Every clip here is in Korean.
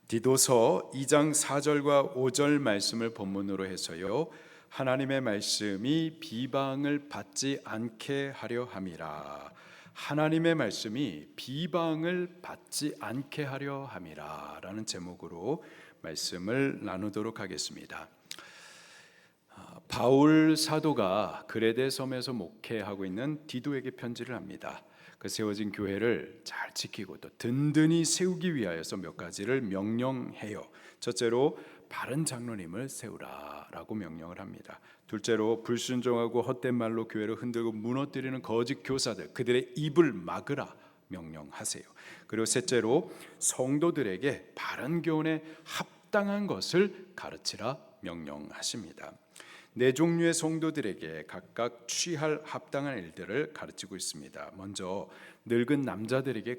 디도서 2장 4절과 5절 말씀을 본문으로 해서요, 하나님의 말씀이 비방을 받지 않게 하려 함이라. 하나님의 말씀이 비방을 받지 않게 하려 함이라 라는 제목으로 말씀을 나누도록 하겠습니다. 바울 사도가 그레데 섬에서 목회하고 있는 디도에게 편지를 합니다. 그 세워진 교회를 잘 지키고 또 든든히 세우기 위하여서 몇 가지를 명령해요. 첫째로 바른 장로님을 세우라라고 명령을 합니다. 둘째로 불순종하고 헛된 말로 교회를 흔들고 무너뜨리는 거짓 교사들, 그들의 입을 막으라 명령하세요. 그리고 셋째로 성도들에게 바른 교훈에 합당한 것을 가르치라 명령하십니다. 네 종류의 성도들에게 각각 취할 합당한 일들을 가르치고 있습니다. 먼저 늙은 남자들에게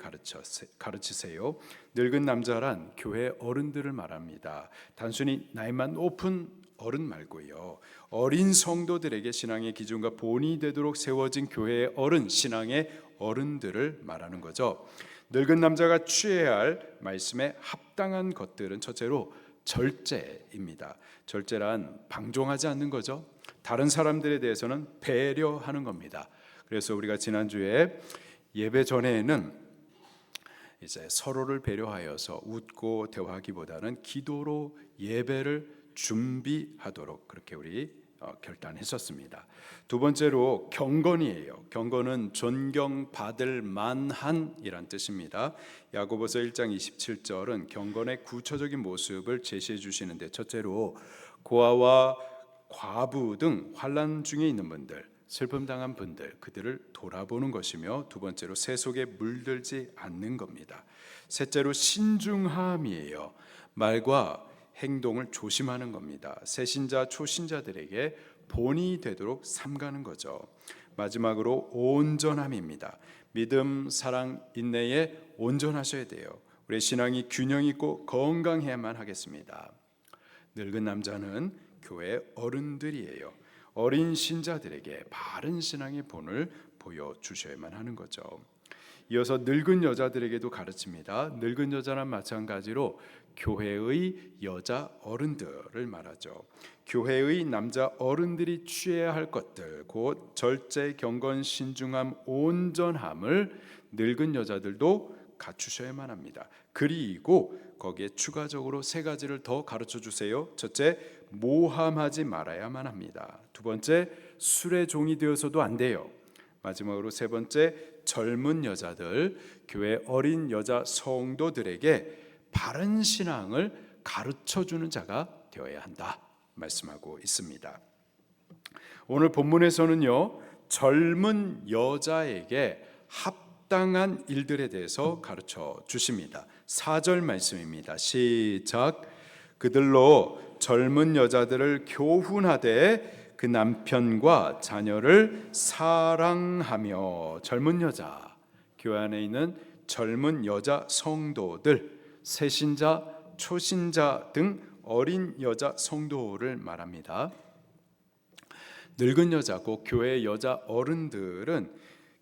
가르치세요. 늙은 남자란 교회 어른들을 말합니다. 단순히 나이만 높은 어른 말고요, 어린 성도들에게 신앙의 기준과 본이 되도록 세워진 교회의 어른, 신앙의 어른들을 말하는 거죠. 늙은 남자가 취해야 할 말씀에 합당한 것들은 첫째로 절제입니다. 절제란 방종하지 않는 거죠. 다른 사람들에 대해서는 배려하는 겁니다. 그래서 우리가 지난주에 예배 전에는 이제 서로를 배려하여서 웃고 대화하기보다는 기도로 예배를 준비하도록 그렇게 우리 결단했었습니다. 두 번째로 경건이에요. 경건은 존경받을 만한이란 뜻입니다. 야고보서 1장 27절은 경건의 구체적인 모습을 제시해 주시는데, 첫째로 고아와 과부 등 환난 중에 있는 분들, 슬픔 당한 분들, 그들을 돌아보는 것이며, 두 번째로 세 속에 물들지 않는 겁니다. 셋째로 신중함이에요. 말과 행동을 조심하는 겁니다. 새신자 초신자들에게 본이 되도록 삼가는 거죠. 마지막으로 온전함입니다. 믿음, 사랑, 인내에 온전하셔야 돼요. 우리의 신앙이 균형 있고 건강해야만 하겠습니다. 늙은 남자는 교회 어른들이에요. 어린 신자들에게 바른 신앙의 본을 보여주셔야만 하는 거죠. 이어서 늙은 여자들에게도 가르칩니다. 늙은 여자란 마찬가지로 교회의 여자 어른들을 말하죠. 교회의 남자 어른들이 취해야 할 것들, 곧 절제, 경건, 신중함, 온전함을 늙은 여자들도 갖추셔야만 합니다. 그리고 거기에 추가적으로 세 가지를 더 가르쳐 주세요. 첫째, 모함하지 말아야만 합니다. 두 번째, 술의 종이 되어서도 안 돼요. 마지막으로 세 번째, 젊은 여자들, 교회 어린 여자 성도들에게 바른 신앙을 가르쳐주는 자가 되어야 한다 말씀하고 있습니다. 오늘 본문에서는요, 젊은 여자에게 합당한 일들에 대해서 가르쳐 주십니다. 4절 말씀입니다. 시작. 그들로 젊은 여자들을 교훈하되 그 남편과 자녀를 사랑하며. 젊은 여자, 교회 안에 있는 젊은 여자 성도들, 새신자, 초신자 등 어린 여자 성도를 말합니다. 늙은 여자, 곧 교회 여자 어른들은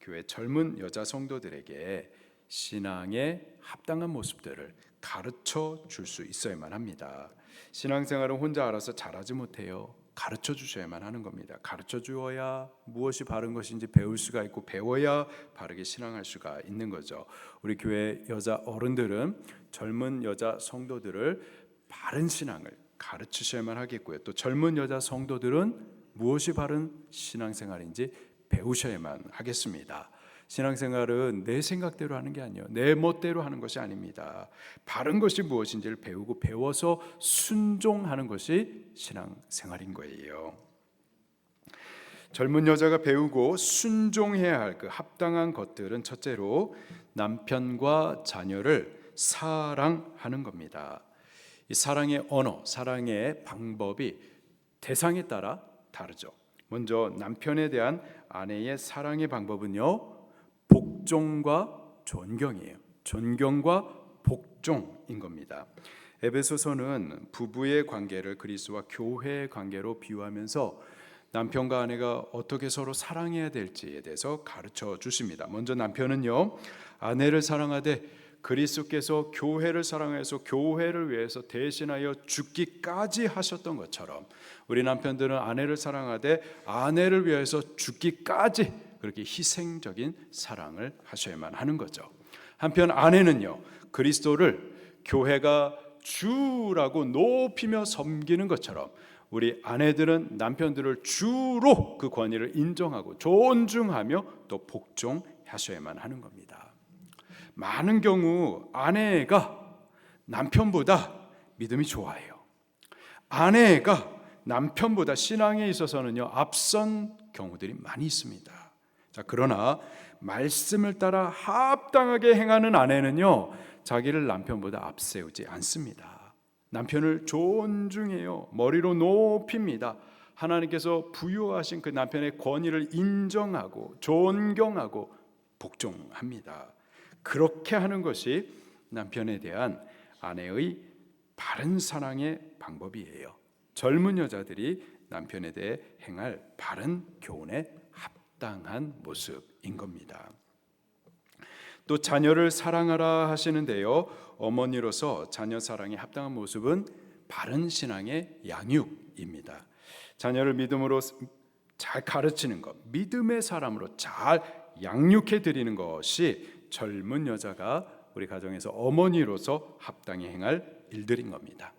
교회 젊은 여자 성도들에게 신앙의 합당한 모습들을 가르쳐 줄 수 있어야만 합니다. 신앙생활은 혼자 알아서 잘하지 못해요. 가르쳐 주셔야만 하는 겁니다. 가르쳐 주어야 무엇이 바른 것인지 배울 수가 있고, 배워야 바르게 신앙할 수가 있는 거죠. 우리 교회 여자 어른들은 젊은 여자 성도들을 바른 신앙을 가르치셔야만 하겠고요. 또 젊은 여자 성도들은 무엇이 바른 신앙생활인지 배우셔야만 하겠습니다. 신앙생활은 내 생각대로 하는 게 아니에요. 내 멋대로 하는 것이 아닙니다. 바른 것이 무엇인지를 배우고 배워서 순종하는 것이 신앙생활인 거예요. 젊은 여자가 배우고 순종해야 할 그 합당한 것들은 첫째로 남편과 자녀를 사랑하는 겁니다. 이 사랑의 언어, 사랑의 방법이 대상에 따라 다르죠. 먼저 남편에 대한 아내의 사랑의 방법은요, 복종과 존경이에요. 존경과 복종인 겁니다. 에베소서는 부부의 관계를 그리스도와 교회의 관계로 비유하면서 남편과 아내가 어떻게 서로 사랑해야 될지에 대해서 가르쳐 주십니다. 먼저 남편은요, 아내를 사랑하되 그리스도께서 교회를 사랑해서 교회를 위해서 대신하여 죽기까지 하셨던 것처럼 우리 남편들은 아내를 사랑하되 아내를 위해서 죽기까지 그렇게 희생적인 사랑을 하셔야만 하는 거죠. 한편 아내는요, 그리스도를 교회가 주라고 높이며 섬기는 것처럼 우리 아내들은 남편들을 주로 그 권위를 인정하고 존중하며 또 복종하셔야만 하는 겁니다. 많은 경우 아내가 남편보다 믿음이 좋아해요. 아내가 남편보다 신앙에 있어서는요 앞선 경우들이 많이 있습니다. 자, 그러나 말씀을 따라 합당하게 행하는 아내는요 자기를 남편보다 앞세우지 않습니다. 남편을 존중해요. 머리로 높입니다. 하나님께서 부여하신 그 남편의 권위를 인정하고 존경하고 복종합니다. 그렇게 하는 것이 남편에 대한 아내의 바른 사랑의 방법이에요. 젊은 여자들이 남편에 대해 행할 바른 교훈에 합당한 모습인 겁니다. 또 자녀를 사랑하라 하시는데요, 어머니로서 자녀 사랑에 합당한 모습은 바른 신앙의 양육입니다. 자녀를 믿음으로 잘 가르치는 것, 믿음의 사람으로 잘 양육해 드리는 것이 젊은 여자가 우리 가정에서 어머니로서 합당히 행할 일들인 겁니다.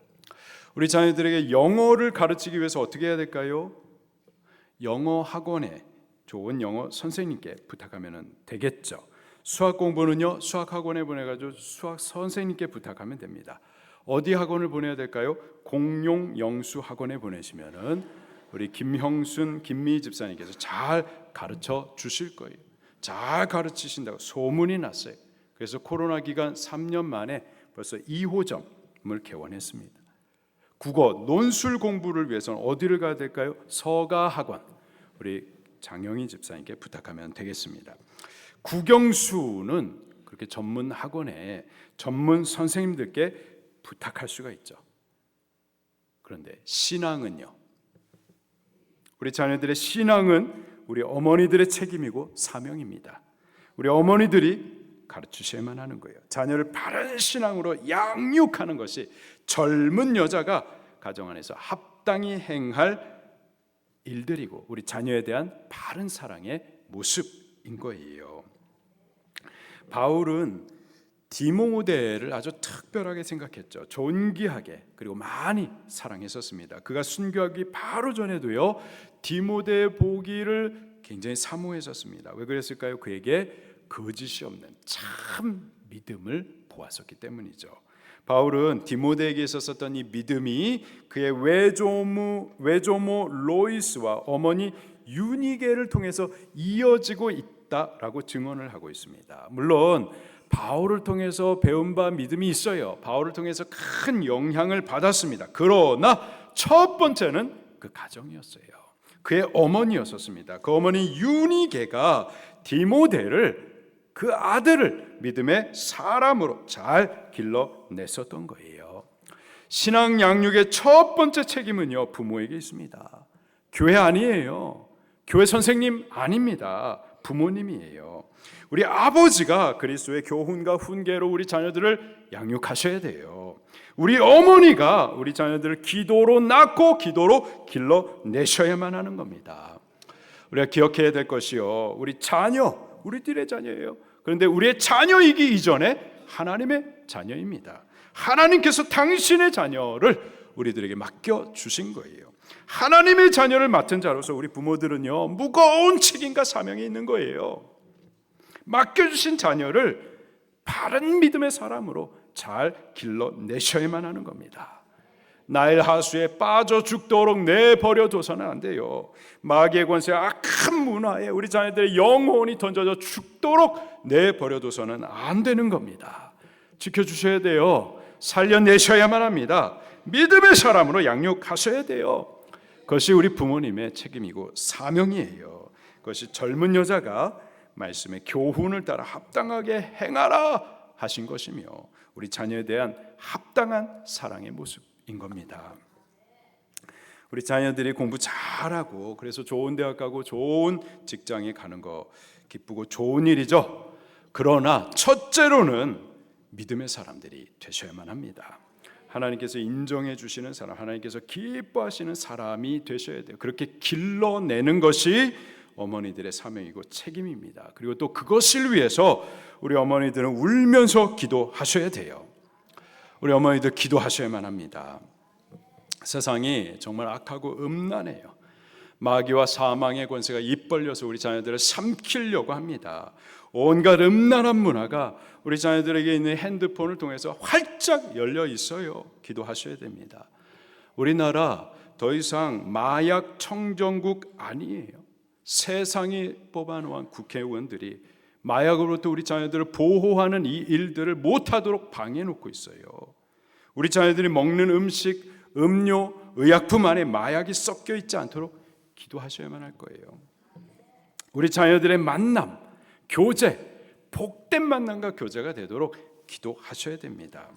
우리 자녀들에게 영어를 가르치기 위해서 어떻게 해야 될까요? 영어 학원에 좋은 영어 선생님께 부탁하면 되겠죠. 수학 공부는요, 수학 학원에 보내가지고 수학 선생님께 부탁하면 됩니다. 어디 학원을 보내야 될까요? 공용 영수 학원에 보내시면은 우리 김형순, 김미 집사님께서 잘 가르쳐 주실 거예요. 잘 가르치신다고 소문이 났어요. 그래서 코로나 기간 3년 만에 벌써 2호점을 개원했습니다. 국어 논술 공부를 위해서는 어디를 가야 될까요? 서가학원, 우리 장영희 집사님께 부탁하면 되겠습니다. 국영수는 그렇게 전문 학원에 전문 선생님들께 부탁할 수가 있죠. 그런데 신앙은요, 우리 자녀들의 신앙은 우리 어머니들의 책임이고 사명입니다. 우리 어머니들이 가르치셔야만 하는 거예요. 자녀를 바른 신앙으로 양육하는 것이 젊은 여자가 가정 안에서 합당히 행할 일들이고 우리 자녀에 대한 바른 사랑의 모습인 거예요. 바울은 디모데를 아주 특별하게 생각했죠. 존귀하게 그리고 많이 사랑했었습니다. 그가 순교하기 바로 전에도요 디모데의 보기를 굉장히 사모했었습니다. 왜 그랬을까요? 그에게 거짓이 없는 참 믿음을 보았었기 때문이죠. 바울은 디모데에게 있었던 이 믿음이 그의 외조모 로이스와 어머니 유니게를 통해서 이어지고 있다라고 증언을 하고 있습니다. 물론 바울을 통해서 배운 바 믿음이 있어요. 바울을 통해서 큰 영향을 받았습니다. 그러나 첫 번째는 그 가정이었어요. 그의 어머니였었습니다. 그 어머니 유니게가 디모데를, 그 아들을 믿음의 사람으로 잘 길러냈었던 거예요. 신앙 양육의 첫 번째 책임은요 부모에게 있습니다. 교회 아니에요. 교회 선생님 아닙니다. 부모님이에요. 우리 아버지가 그리스도의 교훈과 훈계로 우리 자녀들을 양육하셔야 돼요. 우리 어머니가 우리 자녀들을 기도로 낳고 기도로 길러내셔야만 하는 겁니다. 우리가 기억해야 될 것이요, 우리 자녀, 우리들의 자녀예요. 그런데 우리의 자녀이기 이전에 하나님의 자녀입니다. 하나님께서 당신의 자녀를 우리들에게 맡겨주신 거예요. 하나님의 자녀를 맡은 자로서 우리 부모들은요 무거운 책임과 사명이 있는 거예요. 맡겨주신 자녀를 바른 믿음의 사람으로 잘 길러내셔야만 하는 겁니다. 나일 하수에 빠져 죽도록 내버려둬서는 안 돼요. 마귀의 권세와 악한 문화에 우리 자녀들의 영혼이 던져져 죽도록 내버려둬서는 안 되는 겁니다. 지켜주셔야 돼요. 살려내셔야만 합니다. 믿음의 사람으로 양육하셔야 돼요. 그것이 우리 부모님의 책임이고 사명이에요. 그것이 젊은 여자가 말씀의 교훈을 따라 합당하게 행하라 하신 것이며 우리 자녀에 대한 합당한 사랑의 모습인 겁니다. 우리 자녀들이 공부 잘하고 그래서 좋은 대학 가고 좋은 직장에 가는 거 기쁘고 좋은 일이죠. 그러나 첫째로는 믿음의 사람들이 되셔야만 합니다. 하나님께서 인정해 주시는 사람, 하나님께서 기뻐하시는 사람이 되셔야 돼요. 그렇게 길러내는 것이 어머니들의 사명이고 책임입니다. 그리고 또 그것을 위해서 우리 어머니들은 울면서 기도하셔야 돼요. 우리 어머니들 기도하셔야만 합니다. 세상이 정말 악하고 음란해요. 마귀와 사망의 권세가 입 벌려서 우리 자녀들을 삼키려고 합니다. 온갖 음란한 문화가 우리 자녀들에게 있는 핸드폰을 통해서 활짝 열려 있어요. 기도하셔야 됩니다. 우리나라 더 이상 마약 청정국 아니에요. 세상이 뽑아놓은 국회의원들이 마약으로부터 우리 자녀들을 보호하는 이 일들을 못하도록 방해해놓고 있어요. 우리 자녀들이 먹는 음식, 음료, 의약품 안에 마약이 섞여 있지 않도록 기도하셔야만 할 거예요. 우리 자녀들의 만남, 교제, 복된 만남과 교제가 되도록 기도하셔야 됩니다.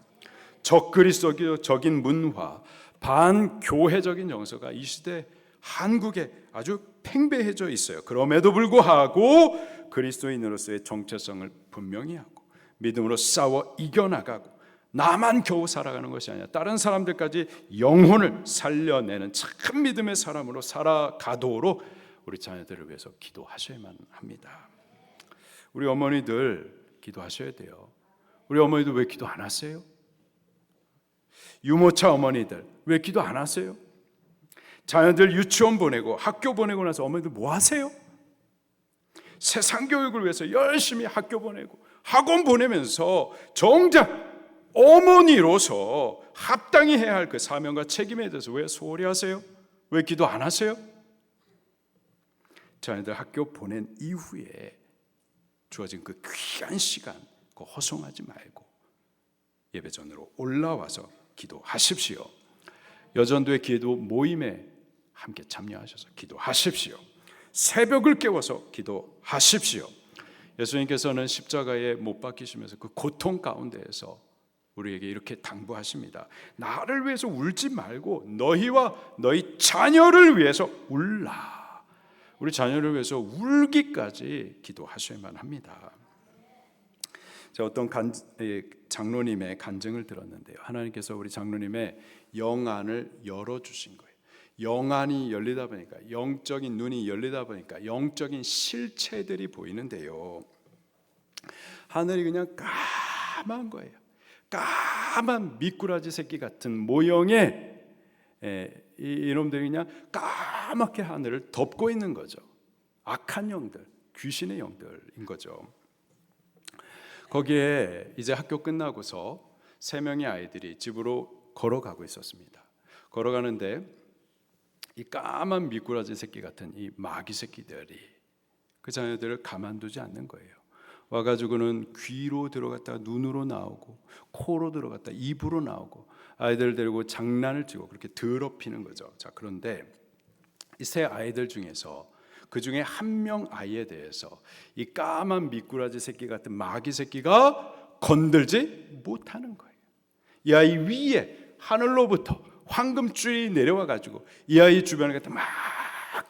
적그리스도적인 문화, 반교회적인 정서가 이 시대 한국에 아주 팽배해져 있어요. 그럼에도 불구하고 그리스도인으로서의 정체성을 분명히 하고 믿음으로 싸워 이겨나가고 나만 겨우 살아가는 것이 아니라 다른 사람들까지 영혼을 살려내는 참 믿음의 사람으로 살아가도록 우리 자녀들을 위해서 기도하셔야만 합니다. 우리 어머니들 기도하셔야 돼요. 우리 어머니들 왜 기도 안 하세요? 유모차 어머니들 왜 기도 안 하세요? 자녀들 유치원 보내고 학교 보내고 나서 어머니들 뭐 하세요? 세상 교육을 위해서 열심히 학교 보내고 학원 보내면서 정작 어머니로서 합당히 해야 할 그 사명과 책임에 대해서 왜 소홀히 하세요? 왜 기도 안 하세요? 자녀들 학교 보낸 이후에 주어진 그 귀한 시간 그거 허송하지 말고 예배전으로 올라와서 기도하십시오. 여전도의 기도 모임에 함께 참여하셔서 기도하십시오. 새벽을 깨워서 기도하십시오. 예수님께서는 십자가에 못 박히시면서 그 고통 가운데에서 우리에게 이렇게 당부하십니다. 나를 위해서 울지 말고 너희와 너희 자녀를 위해서 울라. 우리 자녀를 위해서 울기까지 기도하셔야만 합니다. 제가 어떤 장로님의 간증을 들었는데요. 하나님께서 우리 장로님의 영안을 열어주신 거예요. 영안이 열리다 보니까, 영적인 눈이 열리다 보니까 영적인 실체들이 보이는데요. 하늘이 그냥 까만 거예요. 까만 미꾸라지 새끼 같은 모형의 이놈들이 그냥 까맣게 하늘을 덮고 있는 거죠. 악한 영들, 귀신의 영들인 거죠. 거기에 이제 학교 끝나고서 3명의 아이들이 집으로 걸어가고 있었습니다. 걸어가는데 이 까만 미꾸라지 새끼 같은 이 마귀 새끼들이 그 자녀들을 가만두지 않는 거예요. 와가지고는 귀로 들어갔다가 눈으로 나오고 코로 들어갔다 입으로 나오고 아이들 데리고 장난을 치고 그렇게 더럽히는 거죠. 자, 그런데 이 3 아이들 중에서 그 중에 한 명 아이에 대해서 이 까만 미꾸라지 새끼 같은 마귀 새끼가 건들지 못하는 거예요. 이 아이 위에 하늘로부터 황금줄이 내려와 가지고 이 아이 주변을 갖다 막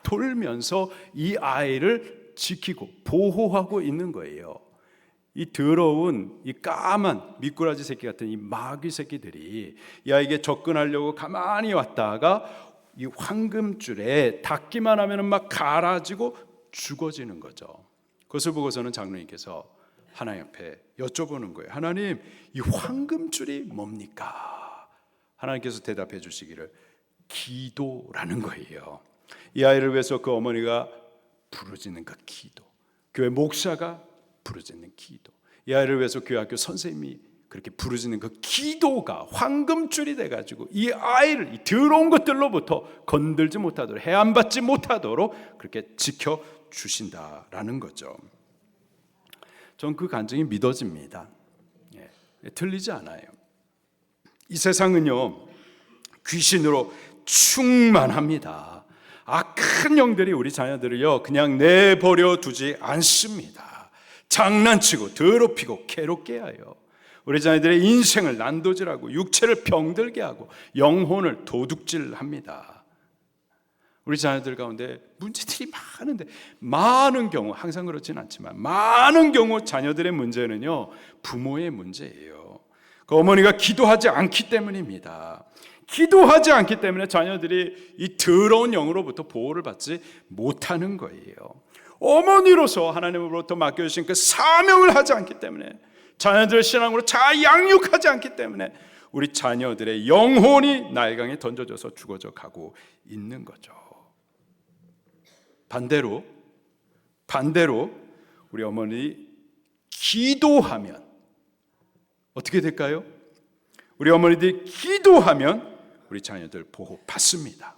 돌면서 이 아이를 지키고 보호하고 있는 거예요. 이 더러운 이 까만 미꾸라지 새끼 같은 이 마귀 새끼들이 이 아이에게 접근하려고 가만히 왔다가 이 황금줄에 닿기만 하면은 막 갈아지고 죽어지는 거죠. 그것을 보고서는 장로님께서 하나님 앞에 여쭤보는 거예요. 하나님, 이 황금줄이 뭡니까? 하나님께서 대답해 주시기를 기도라는 거예요. 이 아이를 위해서 그 어머니가 부르짖는 그 기도, 교회 목사가 부르짖는 기도, 이 아이를 위해서 교회 학교 선생님이 그렇게 부르짖는 그 기도가 황금줄이 돼가지고 이 아이를 이 더러운 것들로부터 건들지 못하도록, 해안받지 못하도록 그렇게 지켜주신다라는 거죠. 전 그 간증이 믿어집니다. 틀리지 않아요. 이 세상은요 귀신으로 충만합니다. 악한 영들이 우리 자녀들을요 그냥 내버려 두지 않습니다. 장난치고 더럽히고 괴롭게 하여 우리 자녀들의 인생을 난도질하고 육체를 병들게 하고 영혼을 도둑질합니다. 우리 자녀들 가운데 문제들이 많은데 많은 경우, 항상 그렇지는 않지만 많은 경우 자녀들의 문제는요 부모의 문제예요. 그 어머니가 기도하지 않기 때문입니다. 기도하지 않기 때문에 자녀들이 이 더러운 영으로부터 보호를 받지 못하는 거예요. 어머니로서 하나님으로부터 맡겨주신 그 사명을 하지 않기 때문에, 자녀들의 신앙으로 잘 양육하지 않기 때문에 우리 자녀들의 영혼이 나일강에 던져져서 죽어져 가고 있는 거죠. 반대로 우리 어머니 기도하면 어떻게 될까요? 우리 어머니들이 기도하면 우리 자녀들 보호받습니다.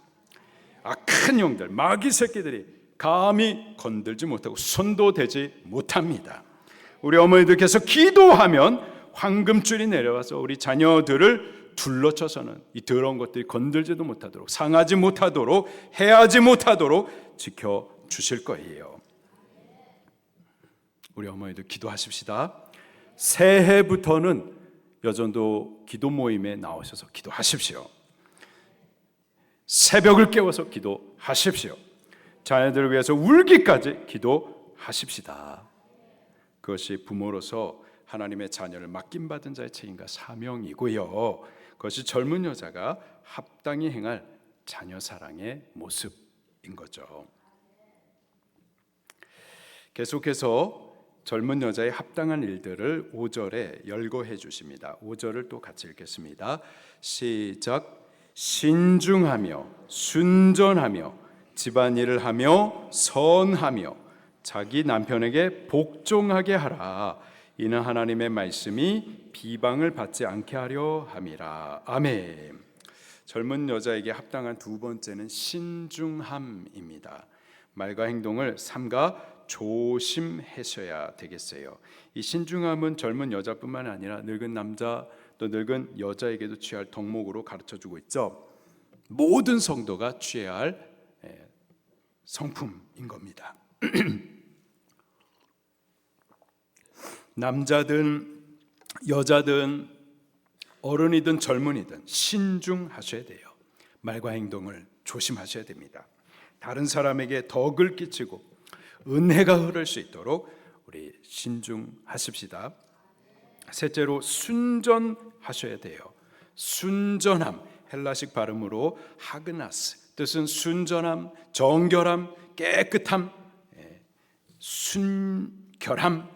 악한 영들, 마귀 새끼들이 감히 건들지 못하고 손도 대지 못합니다. 우리 어머니들께서 기도하면 황금줄이 내려와서 우리 자녀들을 둘러쳐서는 이 더러운 것들이 건들지도 못하도록, 상하지 못하도록, 해하지 못하도록 지켜주실 거예요. 우리 어머니들 기도하십시다. 새해부터는 여전도 기도 모임에 나오셔서 기도하십시오. 새벽을 깨워서 기도하십시오. 자녀들을 위해서 울기까지 기도하십시다. 그것이 부모로서 하나님의 자녀를 맡김받은 자의 책임과 사명이고요. 그것이 젊은 여자가 합당히 행할 자녀 사랑의 모습인 거죠. 계속해서 젊은 여자의 합당한 일들을 5절에 열거해 주십니다. 5절을 또 같이 읽겠습니다. 시작. 신중하며 순전하며 집안일을 하며 선하며 자기 남편에게 복종하게 하라. 이는 하나님의 말씀이 비방을 받지 않게 하려 함이라. 아멘. 젊은 여자에게 합당한 두 번째는 신중함입니다. 말과 행동을 삼가 조심하셔야 되겠어요. 이 신중함은 젊은 여자뿐만 아니라 늙은 남자 또 늙은 여자에게도 취할 덕목으로 가르쳐주고 있죠. 모든 성도가 취해야 할 성품인 겁니다. 남자든 여자든 어른이든 젊은이든 신중하셔야 돼요. 말과 행동을 조심하셔야 됩니다. 다른 사람에게 덕을 끼치고 은혜가 흐를 수 있도록 우리 신중하십시다. 셋째로 순전하셔야 돼요. 순전함, 헬라식 발음으로 하그나스, 뜻은 순전함, 정결함, 깨끗함, 순결함입니다.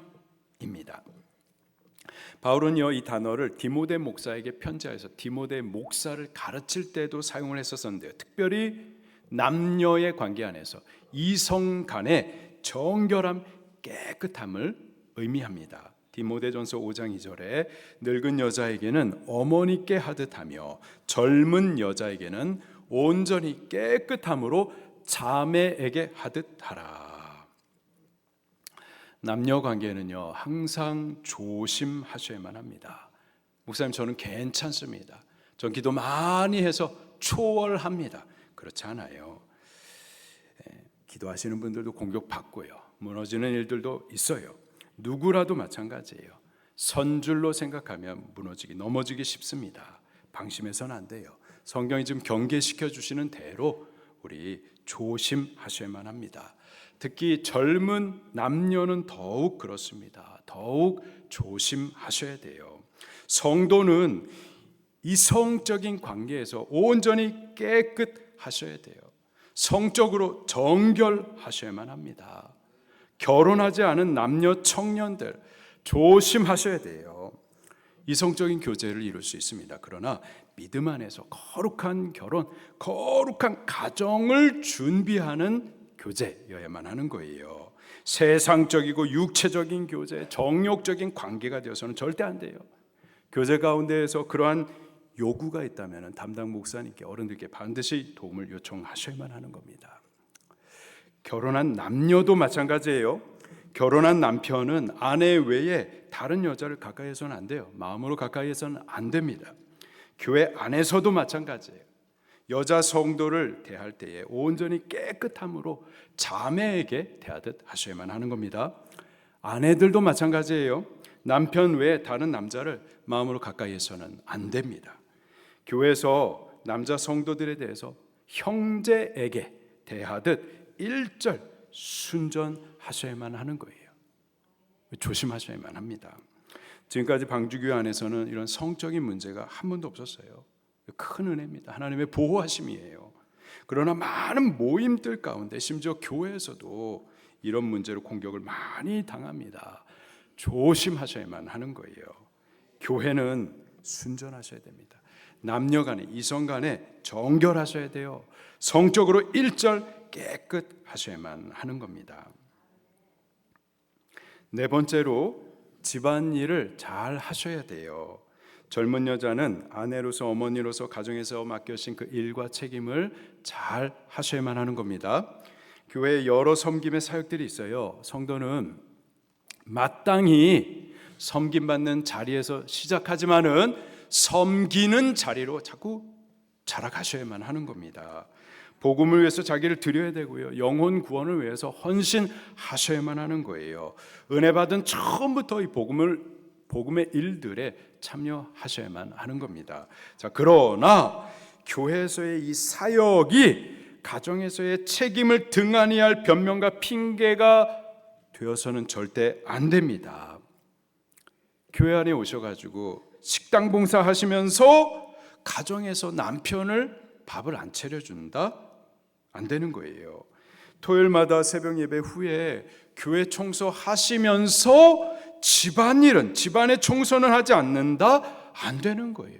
바울은요 이 단어를 디모데 목사에게 편지하여서 디모데 목사를 가르칠 때도 사용을 했었는데요. 특별히 남녀의 관계 안에서 이성 간의 정결함, 깨끗함을 의미합니다. 디모데전서 5장 2절에 늙은 여자에게는 어머니께 하듯하며 젊은 여자에게는 온전히 깨끗함으로 자매에게 하듯하라. 남녀 관계는요 항상 조심하셔야만 합니다. 목사님 저는 괜찮습니다. 전 기도 많이 해서 초월합니다. 그렇지 않아요. 기도하시는 분들도 공격받고요. 무너지는 일들도 있어요. 누구라도 마찬가지예요. 선줄로 생각하면 넘어지기 쉽습니다. 방심해서는 안 돼요. 성경이 지금 경계시켜 주시는 대로 우리 조심하셔야만 합니다. 특히 젊은 남녀는 더욱 그렇습니다. 더욱 조심하셔야 돼요. 성도는 이성적인 관계에서 온전히 깨끗하셔야 돼요. 성적으로 정결하셔야만 합니다. 결혼하지 않은 남녀 청년들 조심하셔야 돼요. 이성적인 교제를 이룰 수 있습니다. 그러나 믿음 안에서 거룩한 결혼, 거룩한 가정을 준비하는 교제여야만 하는 거예요. 세상적이고 육체적인 교제, 정욕적인 관계가 되어서는 절대 안 돼요. 교제 가운데에서 그러한 요구가 있다면 담당 목사님께 어른들께 반드시 도움을 요청하셔야만 하는 겁니다. 결혼한 남녀도 마찬가지예요. 결혼한 남편은 아내 외에 다른 여자를 가까이 해서는 안 돼요. 마음으로 가까이 해서는 안 됩니다. 교회 안에서도 마찬가지예요. 여자 성도를 대할 때에 온전히 깨끗함으로 자매에게 대하듯 하셔야만 하는 겁니다. 아내들도 마찬가지예요. 남편 외에 다른 남자를 마음으로 가까이 해서는 안 됩니다. 교회에서 남자 성도들에 대해서 형제에게 대하듯 일절 순전하셔야만 하는 거예요. 조심하셔야만 합니다. 지금까지 방주교회 안에서는 이런 성적인 문제가 한 번도 없었어요. 큰 은혜입니다. 하나님의 보호하심이에요. 그러나 많은 모임들 가운데 심지어 교회에서도 이런 문제로 공격을 많이 당합니다. 조심하셔야만 하는 거예요. 교회는 순전하셔야 됩니다. 남녀 간에, 이성 간에 정결하셔야 돼요. 성적으로 일절 깨끗하셔야만 하는 겁니다. 네 번째로 집안일을 잘 하셔야 돼요. 젊은 여자는 아내로서, 어머니로서 가정에서 맡겨진 그 일과 책임을 잘 하셔야만 하는 겁니다. 교회에 여러 섬김의 사역들이 있어요. 성도는 마땅히 섬김받는 자리에서 시작하지만은 섬기는 자리로 자꾸 자라가셔야만 하는 겁니다. 복음을 위해서 자기를 드려야 되고요. 영혼 구원을 위해서 헌신하셔야만 하는 거예요. 은혜 받은 처음부터 이 복음의 일들에 참여하셔야만 하는 겁니다. 자, 그러나 교회에서의 이 사역이 가정에서의 책임을 등한히 할 변명과 핑계가 되어서는 절대 안 됩니다. 교회 안에 오셔가지고 식당 봉사하시면서 가정에서 남편을 밥을 안 차려준다? 안 되는 거예요. 토요일마다 새벽 예배 후에 교회 청소하시면서 집안일은, 집안의 청소는 하지 않는다? 안 되는 거예요.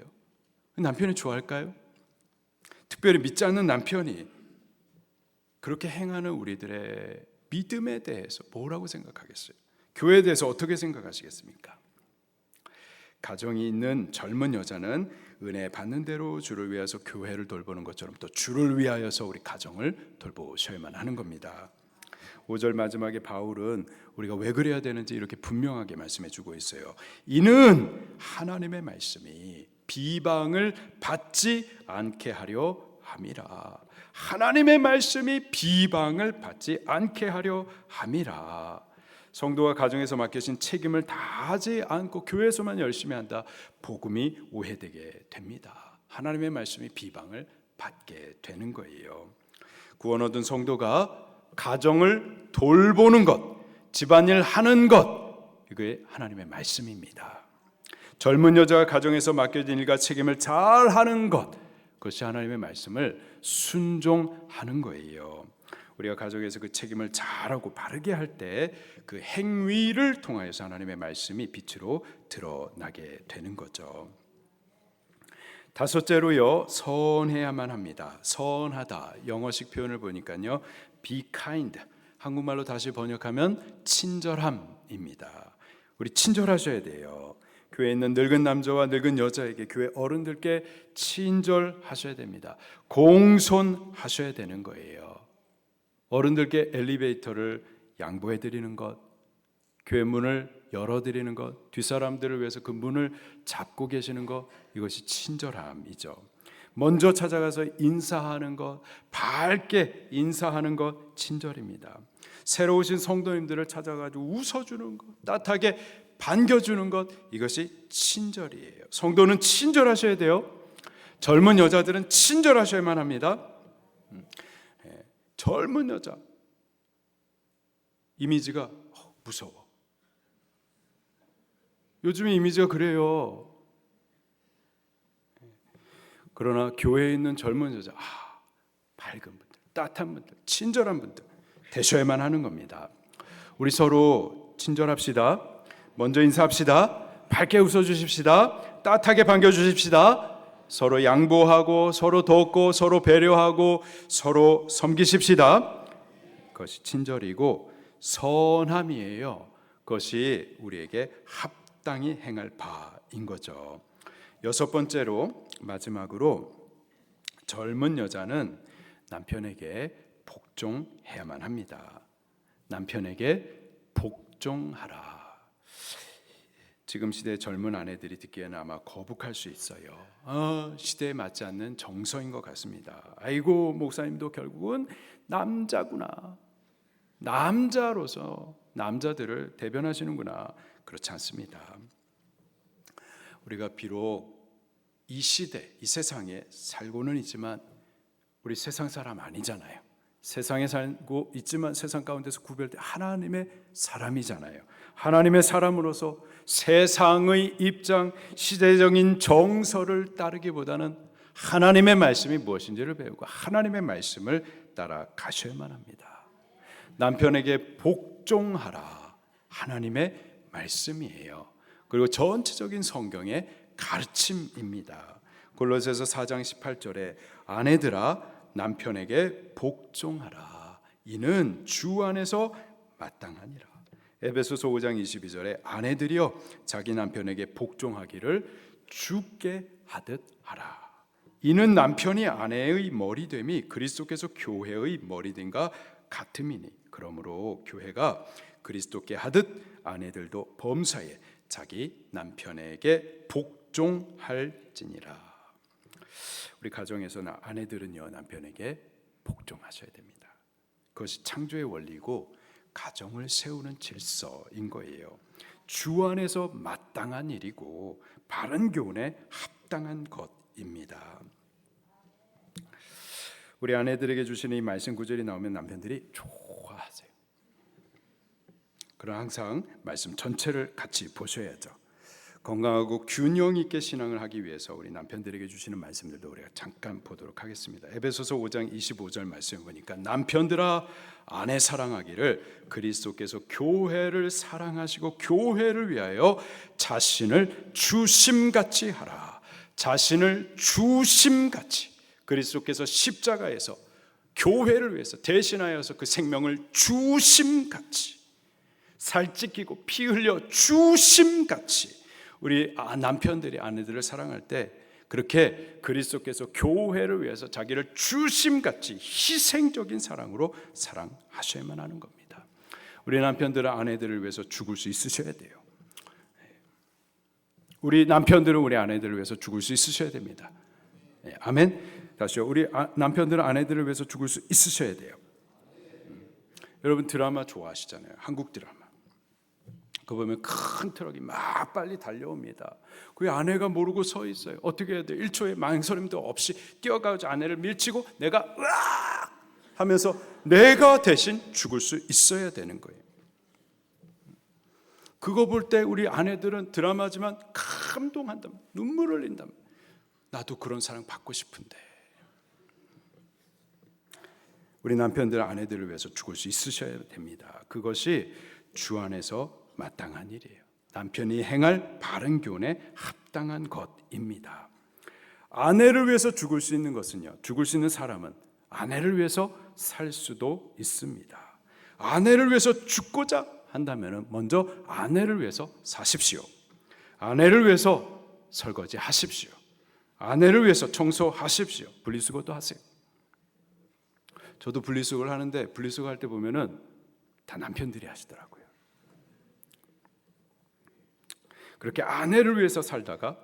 남편이 좋아할까요? 특별히 믿지 않는 남편이 그렇게 행하는 우리들의 믿음에 대해서 뭐라고 생각하겠어요? 교회에 대해서 어떻게 생각하시겠습니까? 가정이 있는 젊은 여자는 은혜 받는 대로 주를 위하여서 교회를 돌보는 것처럼 또 주를 위하여서 우리 가정을 돌보셔야만 하는 겁니다. 5절 마지막에 바울은 우리가 왜 그래야 되는지 이렇게 분명하게 말씀해 주고 있어요. 이는 하나님의 말씀이 비방을 받지 않게 하려 함이라. 하나님의 말씀이 비방을 받지 않게 하려 함이라. 성도가 가정에서 맡겨진 책임을 다하지 않고 교회에서만 열심히 한다, 복음이 오해되게 됩니다. 하나님의 말씀이 비방을 받게 되는 거예요. 구원 얻은 성도가 가정을 돌보는 것, 집안일 하는 것, 이게 하나님의 말씀입니다. 젊은 여자가 가정에서 맡겨진 일과 책임을 잘 하는 것, 그것이 하나님의 말씀을 순종하는 거예요. 우리가 가정에서 그 책임을 잘하고 바르게 할 때 그 행위를 통하여서 하나님의 말씀이 빛으로 드러나게 되는 거죠. 다섯째로요, 선해야만 합니다. 선하다, 영어식 표현을 보니까요, be kind, 한국말로 다시 번역하면 친절함입니다. 우리 친절하셔야 돼요. 교회에 있는 늙은 남자와 늙은 여자에게, 교회 어른들께 친절하셔야 됩니다. 공손하셔야 되는 거예요. 어른들께 엘리베이터를 양보해 드리는 것, 교회 문을 열어드리는 것, 뒷사람들을 위해서 그 문을 잡고 계시는 것, 이것이 친절함이죠. 먼저 찾아가서 인사하는 것, 밝게 인사하는 것, 친절입니다. 새로 오신 성도님들을 찾아가지고 웃어주는 것, 따뜻하게 반겨주는 것, 이것이 친절이에요. 성도는 친절하셔야 돼요. 젊은 여자들은 친절하셔야만 합니다. 젊은 여자 이미지가 무서워. 요즘에 이미지가 그래요. 그러나 교회에 있는 젊은 여자, 밝은 분들, 따뜻한 분들, 친절한 분들 되셔야만 하는 겁니다. 우리 서로 친절합시다. 먼저 인사합시다. 밝게 웃어주십시다. 따뜻하게 반겨주십시다. 서로 양보하고, 서로 돕고, 서로 배려하고, 서로 섬기십시다. 그것이 친절이고 선함이에요. 그것이 우리에게 합당히 행할 바인 거죠. 여섯 번째로, 마지막으로, 젊은 여자는 남편에게 복종해야만 합니다. 남편에게 복종하라. 지금 시대의 젊은 아내들이 듣기에는 아마 거북할 수 있어요. 시대에 맞지 않는 정서인 것 같습니다. 아이고, 목사님도 결국은 남자구나. 남자로서 남자들을 대변하시는구나. 그렇지 않습니다. 우리가 비록 이 시대, 이 세상에 살고는 있지만 우리 세상 사람 아니잖아요. 세상에 살고 있지만 세상 가운데서 구별된 하나님의 사람이잖아요. 하나님의 사람으로서 세상의 입장, 시대적인 정서를 따르기보다는 하나님의 말씀이 무엇인지를 배우고 하나님의 말씀을 따라가셔야만 합니다. 남편에게 복종하라, 하나님의 말씀이에요. 그리고 전체적인 성경의 가르침입니다. 골로새서 4장 18절에 아내들아 남편에게 복종하라, 이는 주 안에서 마땅하니라. 에베소서 5장 22절에 아내들이여 자기 남편에게 복종하기를 주께 하듯 하라, 이는 남편이 아내의 머리됨이 그리스도께서 교회의 머리됨과 같음이니 그러므로 교회가 그리스도께 하듯 아내들도 범사에 자기 남편에게 복종할지니라. 우리 가정에서는 아내들은요 남편에게 복종하셔야 됩니다. 그것이 창조의 원리고 가정을 세우는 질서인 거예요. 주 안에서 마땅한 일이고 바른 교훈에 합당한 것입니다. 우리 아내들에게 주시는 이 말씀 구절이 나오면 남편들이 좋아하세요. 그러나 항상 말씀 전체를 같이 보셔야죠. 건강하고 균형 있게 신앙을 하기 위해서 우리 남편들에게 주시는 말씀들도 우리가 잠깐 보도록 하겠습니다. 에베소서 5장 25절 말씀을 보니까 남편들아 아내 사랑하기를 그리스도께서 교회를 사랑하시고 교회를 위하여 자신을 주심같이 하라. 자신을 주심같이, 그리스도께서 십자가에서 교회를 위해서 대신하여서 그 생명을 주심같이, 살 찢기고 피 흘려 주심같이 우리 남편들이 아내들을 사랑할 때 그렇게 그리스도께서 교회를 위해서 자기를 주심같이 희생적인 사랑으로 사랑하셔야만 하는 겁니다. 우리 남편들은 아내들을 위해서 죽을 수 있으셔야 돼요. 우리 남편들은 우리 아내들을 위해서 죽을 수 있으셔야 됩니다. 아멘. 다시요. 우리 남편들은 아내들을 위해서 죽을 수 있으셔야 돼요. 여러분 드라마 좋아하시잖아요. 한국 드라마. 그거 보면 큰 트럭이 막 빨리 달려옵니다. 그 아내가 모르고 서 있어요. 어떻게 해야 돼요? 1초의 망설임도 없이 뛰어가서 아내를 밀치고 내가 으악 하면서 내가 대신 죽을 수 있어야 되는 거예요. 그거 볼 때 우리 아내들은 드라마지만 감동한다, 눈물을 흘린다. 나도 그런 사랑 받고 싶은데. 우리 남편들 아내들을 위해서 죽을 수 있으셔야 됩니다. 그것이 주 안에서 마땅한 일이에요. 남편이 행할 바른 교훈에 합당한 것입니다. 아내를 위해서 죽을 수 있는 것은요, 죽을 수 있는 사람은 아내를 위해서 살 수도 있습니다. 아내를 위해서 죽고자 한다면 먼저 아내를 위해서 사십시오. 아내를 위해서 설거지 하십시오. 아내를 위해서 청소하십시오. 분리수거도 하세요. 저도 분리수거를 하는데 분리수거 할 때 보면은 다 남편들이 하시더라고요. 그렇게 아내를 위해서 살다가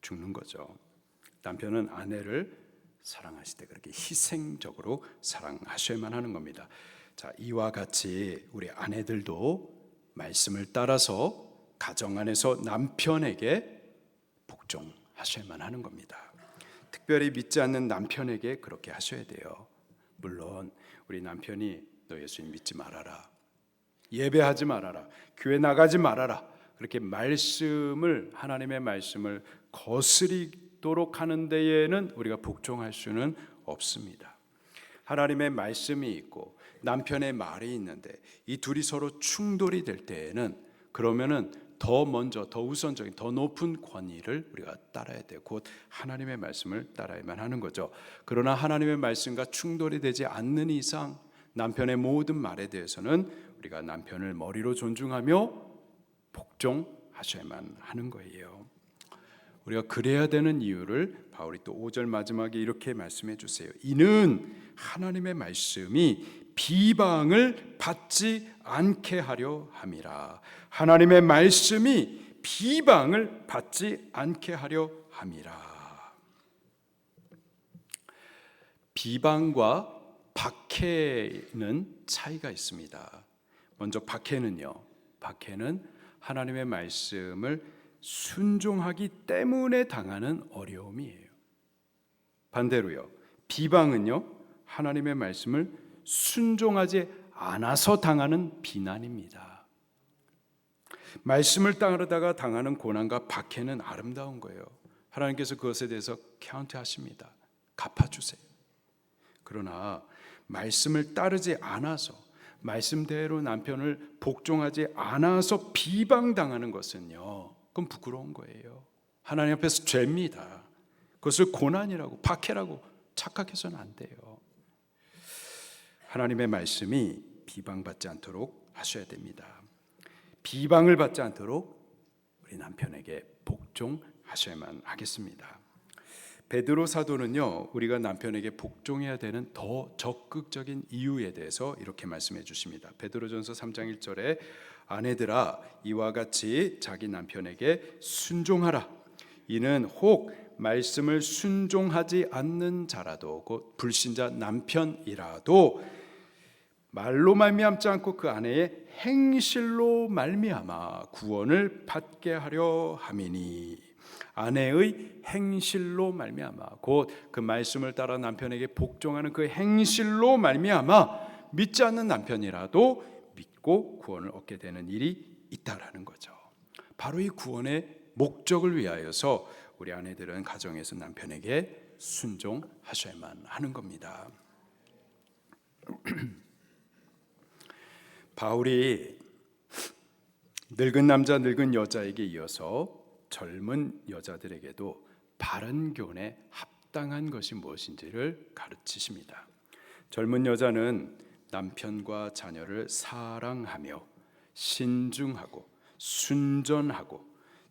죽는 거죠. 남편은 아내를 사랑하실 때 그렇게 희생적으로 사랑하셔야만 하는 겁니다. 자, 이와 같이 우리 아내들도 말씀을 따라서 가정 안에서 남편에게 복종하셔야만 하는 겁니다. 특별히 믿지 않는 남편에게 그렇게 하셔야 돼요. 물론 우리 남편이 너 예수님 믿지 말아라, 예배하지 말아라, 교회 나가지 말아라, 그렇게 말씀을, 하나님의 말씀을 거스리도록 하는 데에는 우리가 복종할 수는 없습니다. 하나님의 말씀이 있고 남편의 말이 있는데 이 둘이 서로 충돌이 될 때에는 그러면은 더 먼저, 더 우선적인, 더 높은 권위를 우리가 따라야 돼요. 곧 하나님의 말씀을 따라야만 하는 거죠. 그러나 하나님의 말씀과 충돌이 되지 않는 이상 남편의 모든 말에 대해서는 우리가 남편을 머리로 존중하며 복종하셔야만 하는 거예요. 우리가 그래야 되는 이유를 바울이 또 5절 마지막에 이렇게 말씀해 주세요. 이는 하나님의 말씀이 비방을 받지 않게 하려 함이라. 하나님의 말씀이 비방을 받지 않게 하려 함이라. 비방과 박해는 차이가 있습니다. 먼저 박해는요, 박해는 하나님의 말씀을 순종하기 때문에 당하는 어려움이에요. 반대로요, 비방은요, 하나님의 말씀을 순종하지 않아서 당하는 비난입니다. 말씀을 따르다가 당하는 고난과 박해는 아름다운 거예요. 하나님께서 그것에 대해서 카운트하십니다. 갚아주세요. 그러나 말씀을 따르지 않아서, 말씀대로 남편을 복종하지 않아서 비방당하는 것은요, 그건 부끄러운 거예요. 하나님 앞에서 죄입니다. 그것을 고난이라고, 박해라고 착각해서는 안 돼요. 하나님의 말씀이 비방받지 않도록 하셔야 됩니다. 비방을 받지 않도록 우리 남편에게 복종하셔야만 하겠습니다. 베드로 사도는요, 우리가 남편에게 복종해야 되는 더 적극적인 이유에 대해서 이렇게 말씀해 주십니다. 베드로전서 3장 1절에 아내들아 이와 같이 자기 남편에게 순종하라. 이는 혹 말씀을 순종하지 않는 자라도, 곧 불신자 남편이라도 말로 말미암지 않고 그 아내의 행실로 말미암아 구원을 받게 하려 함이니. 아내의 행실로 말미암아, 곧 그 말씀을 따라 남편에게 복종하는 그 행실로 말미암아 믿지 않는 남편이라도 믿고 구원을 얻게 되는 일이 있다라는 거죠. 바로 이 구원의 목적을 위하여서 우리 아내들은 가정에서 남편에게 순종하셔야만 하는 겁니다. 바울이 늙은 남자 늙은 여자에게 이어서 젊은 여자들에게도 바른 교훈에 합당한 것이 무엇인지를 가르치십니다. 젊은 여자는 남편과 자녀를 사랑하며 신중하고 순전하고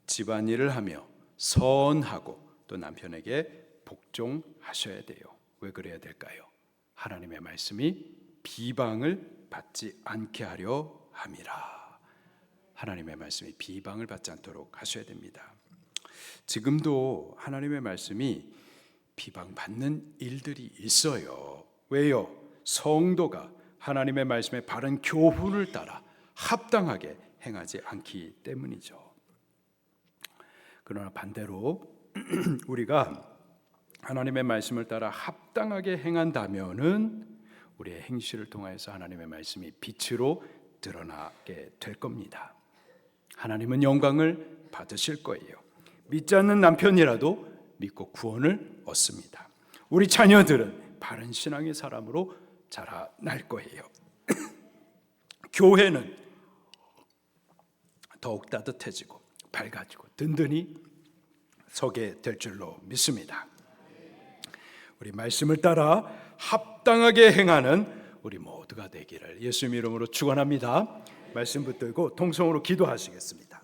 집안일을 하며 선하고 또 남편에게 복종하셔야 돼요. 왜 그래야 될까요? 하나님의 말씀이 비방을 받지 않게 하려 함이라. 하나님의 말씀이 비방을 받지 않도록 하셔야 됩니다. 지금도 하나님의 말씀이 비방받는 일들이 있어요. 왜요? 성도가 하나님의 말씀의 바른 교훈을 따라 합당하게 행하지 않기 때문이죠. 그러나 반대로 우리가 하나님의 말씀을 따라 합당하게 행한다면은 우리의 행실을 통하여서 하나님의 말씀이 빛으로 드러나게 될 겁니다. 하나님은 영광을 받으실 거예요. 믿지 않는 남편이라도 믿고 구원을 얻습니다. 우리 자녀들은 바른 신앙의 사람으로 자라날 거예요. 교회는 더욱 따뜻해지고 밝아지고 든든히 서게 될 줄로 믿습니다. 우리 말씀을 따라 합당하게 행하는 우리 모두가 되기를 예수님 이름으로 축원합니다. 말씀 붙들고 통성으로 기도하시겠습니다.